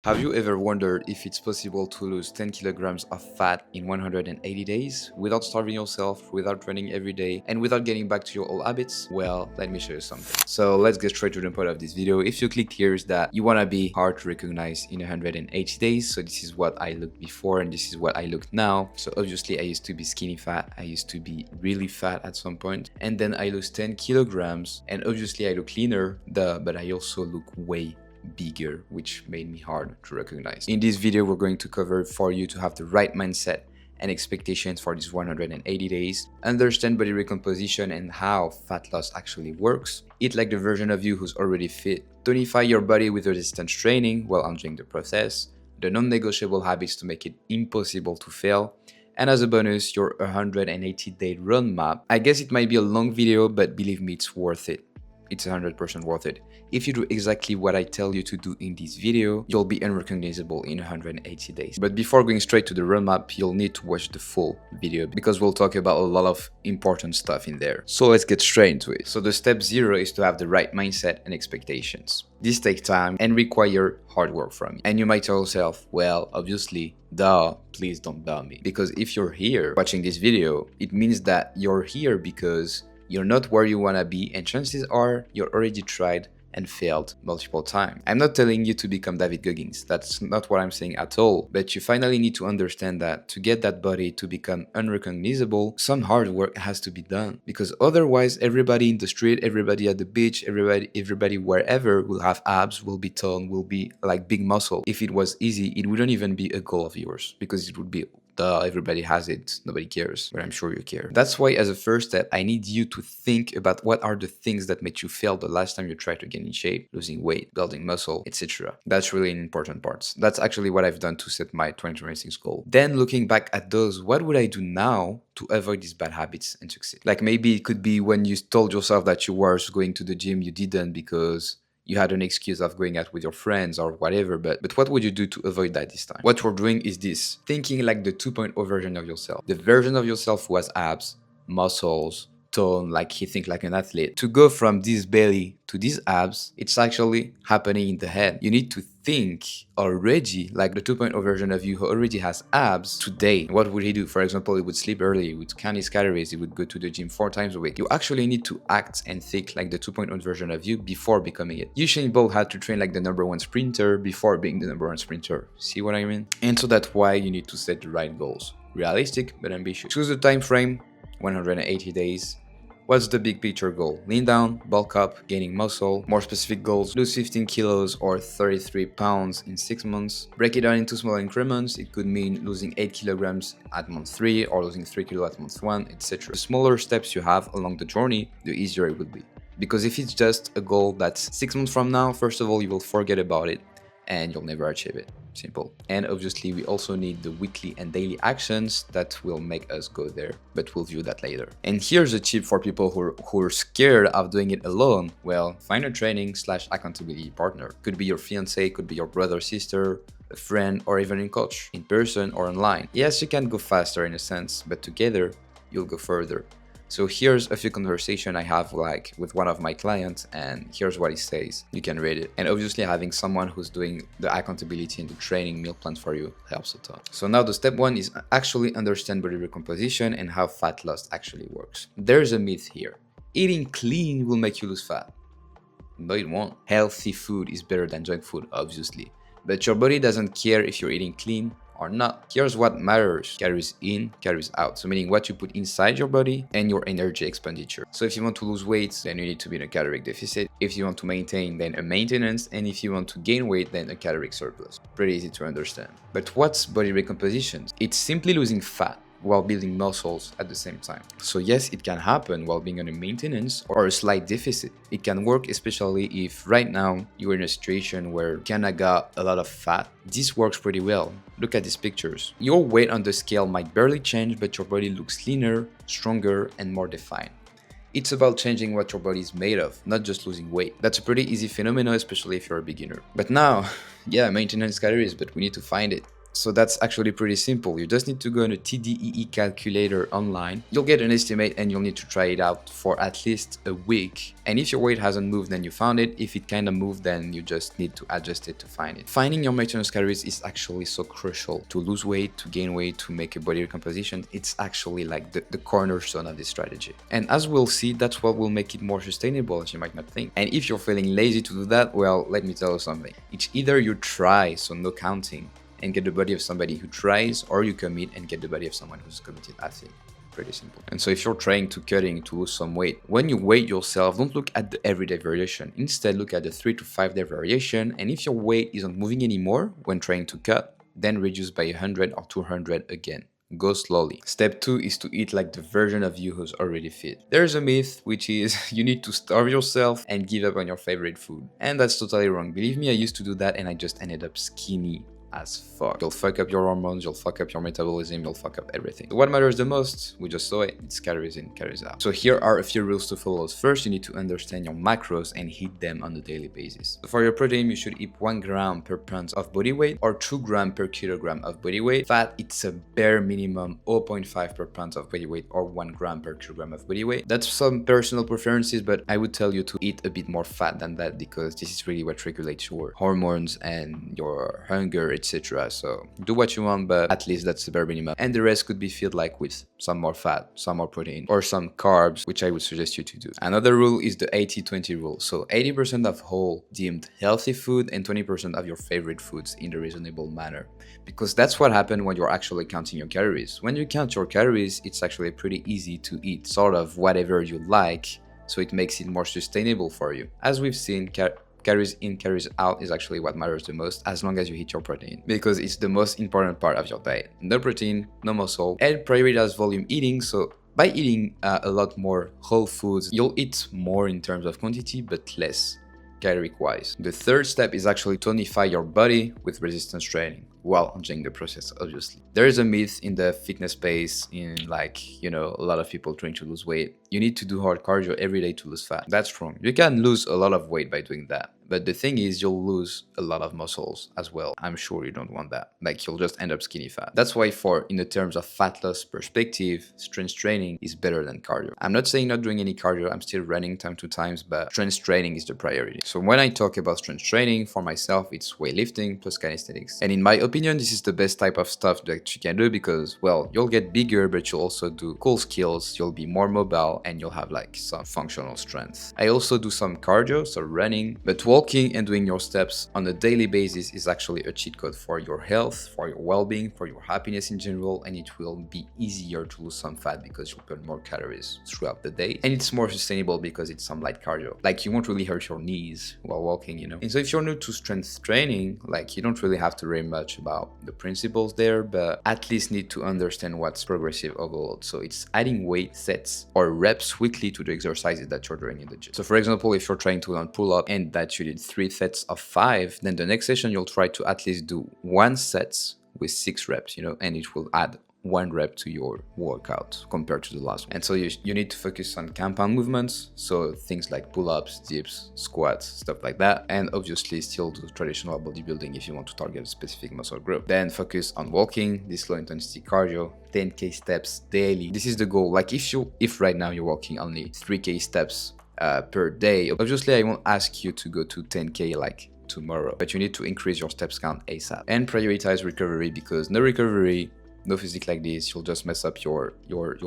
Have you ever wondered if it's possible to lose 10 kilograms of fat in 180 days without starving yourself, without training every day, and without getting back to your old habits? Well, let me show you something. So let's get straight to the point of this video. If you clicked here, is that you want to be hard to recognize in 180 days. So this is what I looked before and this is what I look now. So obviously I used to be skinny fat. I used to be really fat at some point. And then I lose 10 kilograms and obviously I look leaner, but I also look way bigger, which made me hard to recognize. In this video, we're going to cover for you to have the right mindset and expectations for these 180 days, understand body recomposition and how fat loss actually works, eat like the version of you who's already fit, tonify your body with resistance training while enjoying the process, the non-negotiable habits to make it impossible to fail, and as a bonus, your 180-day roadmap. I guess it might be a long video, but believe me, it's worth it. It's 100% worth it. If you do exactly what I tell you to do in this video, you'll be unrecognizable in 180 days. But before going straight to the roadmap, you'll need to watch the full video because we'll talk about a lot of important stuff in there. So let's get straight into it. So the step 0 is to have the right mindset and expectations. This takes time and require hard work from you. And you might tell yourself, well, obviously, duh, please don't duh me. Because if you're here watching this video, it means that you're here because you're not where you want to be, and chances are you're already tried and failed multiple times. I'm not telling you to become David Goggins, that's not what I'm saying at all, but you finally need to understand that to get that body to become unrecognizable, some hard work has to be done, because otherwise everybody in the street, everybody at the beach, everybody wherever will have abs, will be toned, will be like big muscle. If it was easy, it wouldn't even be a goal of yours, because it would be everybody has it, nobody cares, but I'm sure you care. That's why as a first step, I need you to think about what are the things that made you fail the last time you tried to get in shape, losing weight, building muscle, etc. That's really an important part. That's actually what I've done to set my 2026 goal. Then looking back at those, what would I do now to avoid these bad habits and succeed? Like maybe it could be when you told yourself that you were going to the gym, you didn't because you had an excuse of going out with your friends or whatever, but what would you do to avoid that this time? What we're doing is this: thinking like the 2.0 version of yourself. The version of yourself who has abs, muscles, tone, like he think like an athlete. To go from this belly to these abs, it's actually happening in the head. You need to think already like the 2.0 version of you who already has abs today. What would he do? For example, he would sleep early, he would count his calories, he would go to the gym 4 times a week. You actually need to act and think like the 2.0 version of you before becoming it. Usain Bolt had to train like the #1 sprinter before being the #1 sprinter. See what I mean? And so that's why you need to set the right goals. Realistic but ambitious. Choose the time frame, 180 days. What's the big picture goal? Lean down, bulk up, gaining muscle. More specific goals: lose 15 kilos or 33 pounds in 6 months. Break it down into small increments. It could mean losing 8 kilograms at month 3 or losing 3 kilos at month 1, etc. The smaller steps you have along the journey, the easier it would be. Because if it's just a goal that's 6 months from now, first of all, you will forget about it and you'll never achieve it. Simple. And obviously we also need the weekly and daily actions that will make us go there, but we'll view that later. And here's a tip for people who are scared of doing it alone. Well, find a training/accountability partner. Could be your fiance, could be your brother, sister, a friend, or even a coach, in person or online. Yes, you can go faster in a sense, but together you'll go further. So here's a few conversations I have like with one of my clients, and here's what he says. You can read it. And obviously having someone who's doing the accountability and the training meal plan for you helps a ton. So now the step 1 is actually understand body recomposition and how fat loss actually works. There's a myth here. Eating clean will make you lose fat. No, it won't. Healthy food is better than junk food, obviously. But your body doesn't care if you're eating clean or not. Here's what matters: calories in, calories out. So meaning what you put inside your body and your energy expenditure. So if you want to lose weight, then you need to be in a caloric deficit. If you want to maintain, then a maintenance. And if you want to gain weight, then a caloric surplus. Pretty easy to understand. But what's body recomposition? It's simply losing fat while building muscles at the same time. So yes, it can happen while being on a maintenance or a slight deficit. It can work especially if right now you're in a situation where you kinda got a lot of fat. This works pretty well. Look at these pictures. Your weight on the scale might barely change, but your body looks leaner, stronger, and more defined. It's about changing what your body is made of, not just losing weight. That's a pretty easy phenomenon, especially if you're a beginner. But now, yeah, maintenance calories, but we need to find it. So that's actually pretty simple. You just need to go on a TDEE calculator online. You'll get an estimate and you'll need to try it out for at least a week. And if your weight hasn't moved, then you found it. If it kind of moved, then you just need to adjust it to find it. Finding your maintenance calories is actually so crucial to lose weight, to gain weight, to make a body recomposition. It's actually like the cornerstone of this strategy. And as we'll see, that's what will make it more sustainable, as you might not think. And if you're feeling lazy to do that, well, let me tell you something. It's either you try, so no counting, and get the body of somebody who tries, or you commit and get the body of someone who's a committed athlete. Pretty simple. And so if you're trying to cutting to lose some weight, when you weigh yourself, don't look at the everyday variation. Instead, look at the 3 to 5 day variation. And if your weight isn't moving anymore when trying to cut, then reduce by 100 or 200 again. Go slowly. Step 2 is to eat like the version of you who's already fit. There's a myth, which is you need to starve yourself and give up on your favorite food. And that's totally wrong. Believe me, I used to do that and I just ended up skinny as fuck. You'll fuck up your hormones, you'll fuck up your metabolism, you'll fuck up everything. So what matters the most, we just saw it, it's calories in, calories out. So here are a few rules to follow. First, you need to understand your macros and hit them on a daily basis. So for your protein, you should eat 1 gram per pound of body weight or 2 gram per kilogram of body weight. Fat, it's a bare minimum 0.5 per pound of body weight or 1 gram per kilogram of body weight. That's some personal preferences, but I would tell you to eat a bit more fat than that because this is really what regulates your hormones and your hunger, etc. So do what you want, but at least that's the bare minimum. And the rest could be filled like with some more fat, some more protein, or some carbs, which I would suggest you to do. Another rule is the 80-20 rule. So 80% of whole deemed healthy food and 20% of your favorite foods in a reasonable manner. Because that's what happens when you're actually counting your calories. When you count your calories, it's actually pretty easy to eat sort of whatever you like. So it makes it more sustainable for you. As we've seen, calories in, calories out is actually what matters the most as long as you hit your protein, because it's the most important part of your diet. No protein, no muscle, and prioritize volume eating. So by eating a lot more whole foods, you'll eat more in terms of quantity, but less caloric-wise. The third step is actually tonify your body with resistance training while enjoying the process, obviously. There is a myth in the fitness space, in like, you know, a lot of people trying to lose weight. You need to do hard cardio every day to lose fat. That's wrong. You can lose a lot of weight by doing that. But the thing is, you'll lose a lot of muscles as well. I'm sure you don't want that. Like, you'll just end up skinny fat. That's why in the terms of fat loss perspective, strength training is better than cardio. I'm not saying not doing any cardio. I'm still running time to times, but strength training is the priority. So when I talk about strength training, for myself, it's weightlifting plus calisthenics. And in my opinion, this is the best type of stuff that you can do because, well, you'll get bigger, but you'll also do cool skills. You'll be more mobile and you'll have like some functional strength. I also do some cardio, so running, but walking and doing your steps on a daily basis is actually a cheat code for your health, for your well-being, for your happiness in general, and it will be easier to lose some fat because you'll burn more calories throughout the day. And it's more sustainable because it's some light cardio. Like, you won't really hurt your knees while walking, you know? And so if you're new to strength training, like, you don't really have to worry much about the principles there, but at least need to understand what's progressive overload. So it's adding weight sets or reps weekly to the exercises that you're doing in the gym. So for example, if you're trying to learn pull-up and that you did 3 sets of 5, then the next session you'll try to at least do 1 set with 6 reps, you know, and it will add 1 rep to your workout compared to the last one. And so you need to focus on compound movements, so things like pull-ups, dips, squats, stuff like that, and obviously still do traditional bodybuilding if you want to target a specific muscle group. Then focus on walking, this low intensity cardio, 10k steps daily. This is the goal. Like, if right now you're walking only 3k steps per day, obviously I won't ask you to go to 10k like tomorrow, but you need to increase your steps count ASAP and prioritize recovery, because no recovery, no physique like this, you'll just mess up your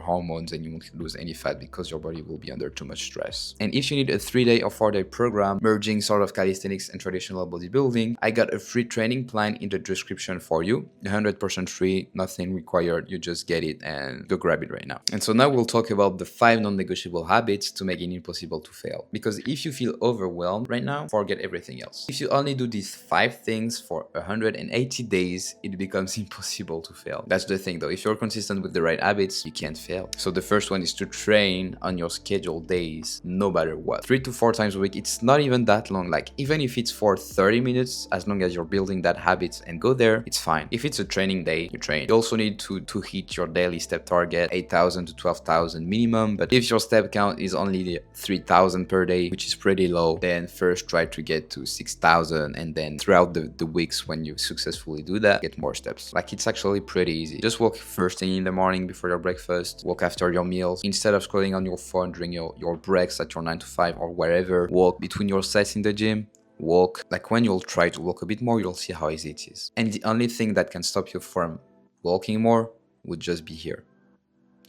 hormones and you won't lose any fat because your body will be under too much stress. And if you need a 3-day or 4-day program merging sort of calisthenics and traditional bodybuilding, I got a free training plan in the description for you. 100% free, nothing required, you just get it and go grab it right now. And so now we'll talk about the 5 non-negotiable habits to make it impossible to fail. Because if you feel overwhelmed right now, forget everything else. If you only do these 5 things for 180 days, it becomes impossible to fail. That's That's the thing though, if you're consistent with the right habits, you can't fail. So the first one is to train on your scheduled days, no matter what. 3 to 4 times a week, it's not even that long. Like even if it's for 30 minutes, as long as you're building that habit and go there, it's fine. If it's a training day, you train. You also need to hit your daily step target, 8,000 to 12,000 minimum. But if your step count is only 3,000 per day, which is pretty low, then first try to get to 6,000, and then throughout the weeks when you successfully do that, get more steps. Like it's actually pretty easy. Just walk first thing in the morning before your breakfast, walk after your meals. Instead of scrolling on your phone during your breaks at your 9 to 5 or wherever, walk between your sets in the gym. Walk. Like when you'll try to walk a bit more, you'll see how easy it is. And the only thing that can stop you from walking more would just be here,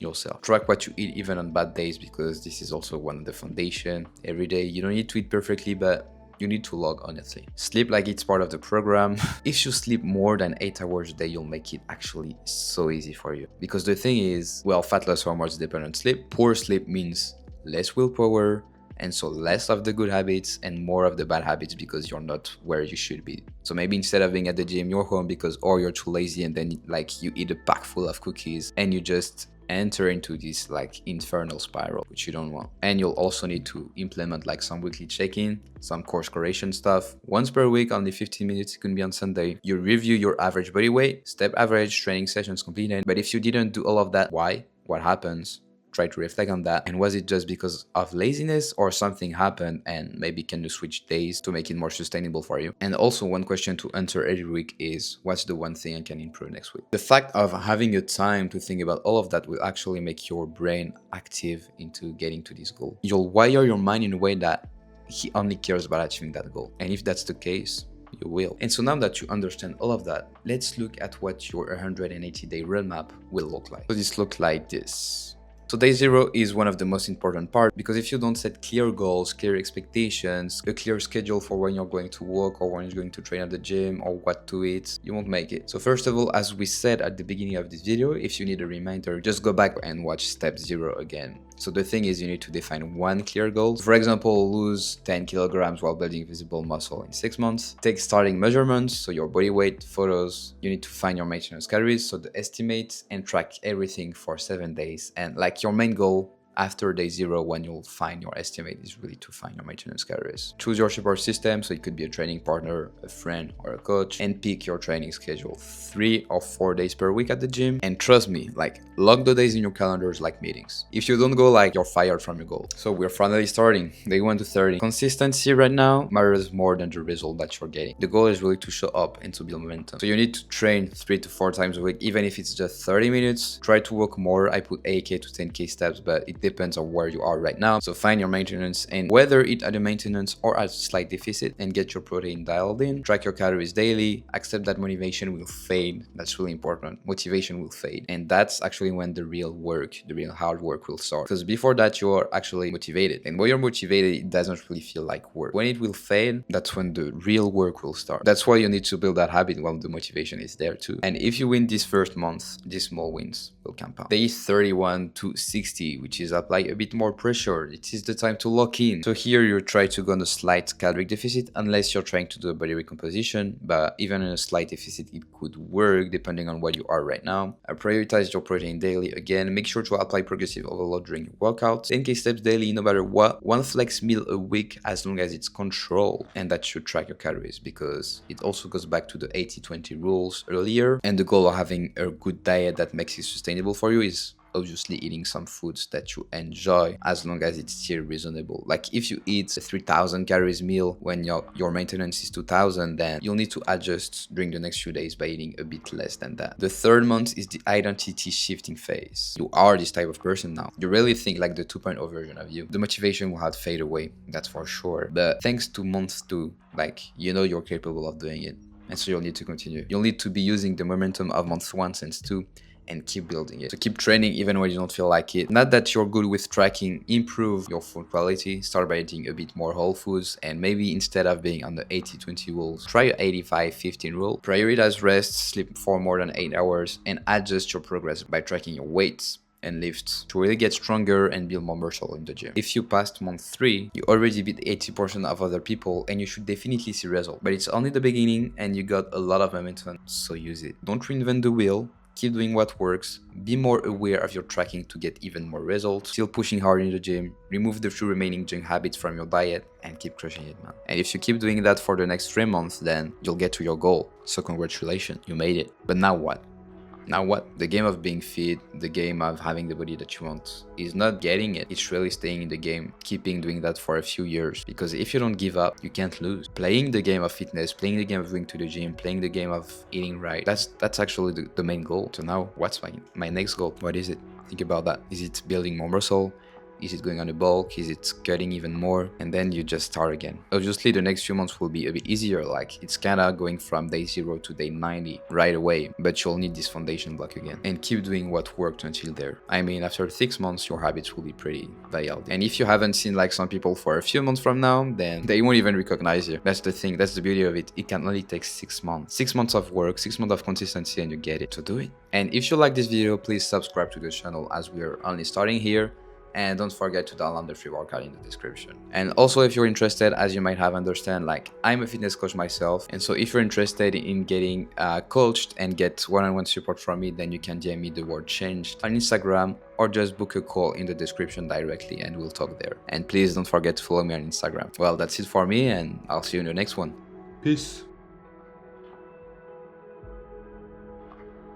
yourself. Track what you eat even on bad days, because this is also one of the foundation. Every day you don't need to eat perfectly, but you need to log, honestly. Sleep like it's part of the program. If you sleep more than 8 hours a day, you'll make it actually so easy for you. Because the thing is, well, fat loss hormones depend on sleep. Poor sleep means less willpower, and so less of the good habits and more of the bad habits because you're not where you should be. So maybe instead of being at the gym, you're home because or you're too lazy, and then like you eat a pack full of cookies and you just enter into this like infernal spiral, which you don't want. And you'll also need to implement like some weekly check-in, some course correction stuff. Once per week, only 15 minutes, it can be on Sunday. You review your average body weight, step average, training sessions completed. But if you didn't do all of that, why? What happens? Try to reflect on that. And was it just because of laziness, or something happened, and maybe can you switch days to make it more sustainable for you? And also one question to answer every week is, what's the one thing I can improve next week? The fact of having a time to think about all of that will actually make your brain active into getting to this goal. You'll wire your mind in a way that he only cares about achieving that goal. And if that's the case, you will. And so now that you understand all of that, let's look at what your 180-day roadmap will look like. So this looks like this. So day 0 is one of the most important parts, because if you don't set clear goals, clear expectations, a clear schedule for when you're going to work or when you're going to train at the gym or what to eat, you won't make it. So first of all, as we said at the beginning of this video, if you need a reminder, just go back and watch step 0 again. So the thing is, you need to define one clear goal. For example, lose 10 kilograms while building visible muscle in 6 months. Take starting measurements, so your body weight, photos. You need to find your maintenance calories, so the estimate, and track everything for 7 days. And like your main goal after day 0, when you'll find your estimate, is really to find your maintenance calories. Choose your support system, so it could be a training partner, a friend, or a coach, and pick your training schedule, 3 or 4 days per week at the gym. And trust me, like log the days in your calendars like meetings. If you don't go, like you're fired from your goal. So we're finally starting day 1 to 30. Consistency right now matters more than the result that you're getting. The goal is really to show up and to build momentum. So you need to train 3 to 4 times a week, even if it's just 30 minutes. Try to walk more. I put 8k to 10k steps, but it depends on where you are right now. So find your maintenance, and whether it at a maintenance or at a slight deficit, and get your protein dialed in. Track your calories daily. Accept that motivation will fade. That's really important. Motivation will fade, and that's actually when the real work, the real hard work will start. Because before that, you are actually motivated, and when you're motivated, it doesn't really feel like work. When it will fade, that's when the real work will start. That's why you need to build that habit while the motivation is there too. And if you win this first month, these small wins will compound. Day 31 to 60, which is apply a bit more pressure. It is the time to lock in. So here you try to go on a slight caloric deficit, unless you're trying to do a body recomposition, but even in a slight deficit, it could work depending on where you are right now. Prioritize your protein daily. Again, make sure to apply progressive overload during your workouts. 10k steps daily no matter what. One flex meal a week, as long as it's controlled, and that should track your calories, because it also goes back to the 80-20 rules earlier. And the goal of having a good diet that makes it sustainable for you is obviously eating some foods that you enjoy, as long as it's still reasonable. Like if you eat a 3,000 calories meal when your maintenance is 2,000, then you'll need to adjust during the next few days by eating a bit less than that. The third month is the identity shifting phase. You are this type of person now. You really think like the 2.0 version of you. The motivation will have to fade away, that's for sure. But thanks to month 2, like you know you're capable of doing it. And so you'll need to continue. You'll need to be using the momentum of month 1 since 2 and keep building it. So keep training even when you don't feel like it. Not that you're good with tracking, improve your food quality. Start by eating a bit more whole foods, and maybe instead of being on the 80-20 rules, try your 85-15 rule. Prioritize rest, sleep for more than 8 hours, and adjust your progress by tracking your weights and lifts to really get stronger and build more muscle in the gym. If you passed month 3, you already beat 80% of other people, and you should definitely see results. But it's only the beginning, and you got a lot of momentum, so use it. Don't reinvent the wheel. keep doing what works, be more aware of your tracking to get even more results, still pushing hard in the gym, remove the few remaining junk habits from your diet, and keep crushing it, man. And if you keep doing that for the next 3 months, then you'll get to your goal. So congratulations, you made it. But now what? Now what? The game of being fit, the game of having the body that you want, is not getting it. It's really staying in the game, keeping doing that for a few years. Because if you don't give up, you can't lose. Playing the game of fitness, playing the game of going to the gym, playing the game of eating right, that's actually the main goal. So now, what's my next goal? What is it? Think about that. Is it building more muscle? Is it going on a bulk? Is it cutting even more? And then you just start again. Obviously, the next few months will be a bit easier. Like, it's kind of going from day 0 to day 90 right away, but you'll need this foundation block again. And keep doing what worked until there. I mean, after 6 months, your habits will be pretty healthy. And if you haven't seen like some people for a few months from now, then they won't even recognize you. That's the thing. That's the beauty of it. It can only take 6 months. 6 months of work, 6 months of consistency, and you get it. So do it. And if you like this video, please subscribe to the channel as we are only starting here. And don't forget to download the free workout in the description. And also, if you're interested, as you might have understand, like, I'm a fitness coach myself. And so if you're interested in getting coached and get one-on-one support from me, then you can DM me the word changed on Instagram, or just book a call in the description directly and we'll talk there. And please don't forget to follow me on Instagram. Well, that's it for me, and I'll see you in the next one. Peace.